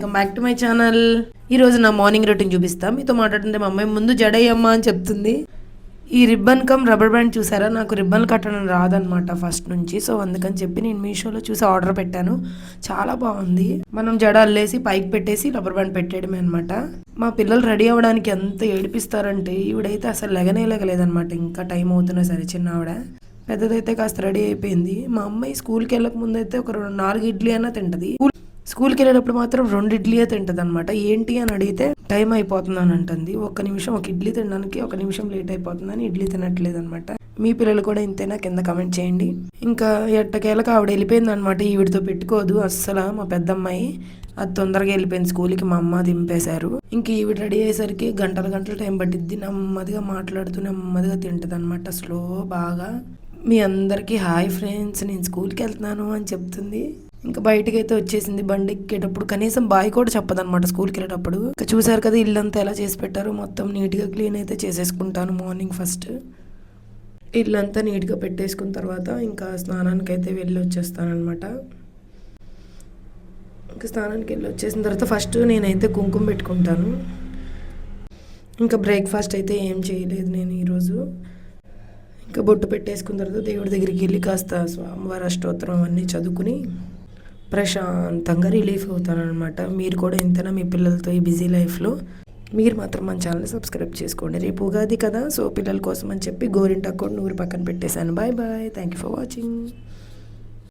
Welcome back to my channel. ఈరోజు నా morning routine చూపిస్తా. మీతో మాట్లాడుతుంటే మా అమ్మాయి ముందు జడయ్యమ్మ అని చెప్తుంది. ఈ రిబ్బన్ కమ్ రబ్బర్ బ్యాండ్ చూసారా, నాకు రిబ్బన్ కట్టడం రాదనమాట ఫస్ట్ నుంచి. సో అందుకని చెప్పి నేను మీషోలో చూసి ఆర్డర్ పెట్టాను. చాలా బాగుంది. మనం జడ అల్లేసి పైకి పెట్టేసి రబ్బర్ బ్యాండ్ పెట్టేయడమే అనమాట. మా పిల్లలు రెడీ అవ్వడానికి ఎంత ఏడిపిస్తారంటే ఈవిడైతే అసలు లేగలేదనమాట. ఇంకా టైం అవుతున్నా సరే చిన్న ఆవిడ. పెద్దదైతే కాస్త రెడీ అయిపోయింది. మా అమ్మాయి స్కూల్కి వెళ్ళక ముందు అయితే ఒక 4 ఇడ్లీ అన్నా తింటది. స్కూల్కి వెళ్ళేటప్పుడు మాత్రం 2 ఇడ్లీయే తింటది అనమాట. ఏంటి అని అడిగితే టైం అయిపోతుందని అంటుంది. ఒక ఇడ్లీ తినడానికి 1 నిమిషం లేట్ అయిపోతుందని ఇడ్లీ తినట్లేదు అనమాట. మీ పిల్లలు కూడా ఇంతేనా? కింద కమెంట్ చేయండి. ఇంకా ఎట్టకేలకు ఆవిడ వెళ్ళిపోయింది అనమాట. ఈవిడితో పెట్టుకోదు అస్సలు. మా పెద్దమ్మాయి అది తొందరగా వెళ్ళిపోయింది స్కూల్కి. మా అమ్మ దింపేశారు. ఇంక ఈవిడ రెడీ అయ్యేసరికి గంటల టైం పట్టిద్ది. నెమ్మదిగా మాట్లాడుతూ నెమ్మదిగా తింటది అనమాట. స్లో బాగా. మీ అందరికీ హాయ్ ఫ్రెండ్స్, నేను స్కూల్కి వెళ్తున్నాను అని చెప్తుంది. ఇంకా బయటకి అయితే వచ్చేసింది. బండి ఎక్కేటప్పుడు కనీసం బాయ్ కూడా చెప్పదనమాట స్కూల్కి వెళ్ళేటప్పుడు. ఇంకా చూసారు కదా ఇల్లంతా ఎలా చేసి పెట్టారో. మొత్తం నీట్గా క్లీన్ అయితే చేసేసుకుంటాను మార్నింగ్ ఫస్ట్. ఇల్లంతా నీట్గా పెట్టేసుకున్న తర్వాత ఇంకా స్నానానికి అయితే వెళ్ళి వచ్చేస్తాను అనమాట. ఇంకా స్నానానికి వెళ్ళి వచ్చేసిన తర్వాత ఫస్ట్ నేనైతే కుంకుమ పెట్టుకుంటాను. ఇంకా బ్రేక్ఫాస్ట్ అయితే ఏం చేయలేదు నేను ఈరోజు. ఇంకా బొట్టు పెట్టేసుకున్న తర్వాత దేవుడి దగ్గరికి వెళ్ళి కాస్త స్వామివారి అష్టోత్తరం అవన్నీ చదువుకుని ప్రశాంతంగా రిలీఫ్ అవుతాను అనమాట. మీరు కూడా ఇంతనా మీ పిల్లలతో ఈ బిజీ లైఫ్లో? మీరు మాత్రం మన ఛానల్ సబ్స్క్రైబ్ చేసుకోండి. రేపు ఉగాది కదా, సో పిల్లల కోసం అని చెప్పి గోరింటాకు కూడా నూరి పక్కన పెట్టేశాను. Bye bye. Thank you for watching.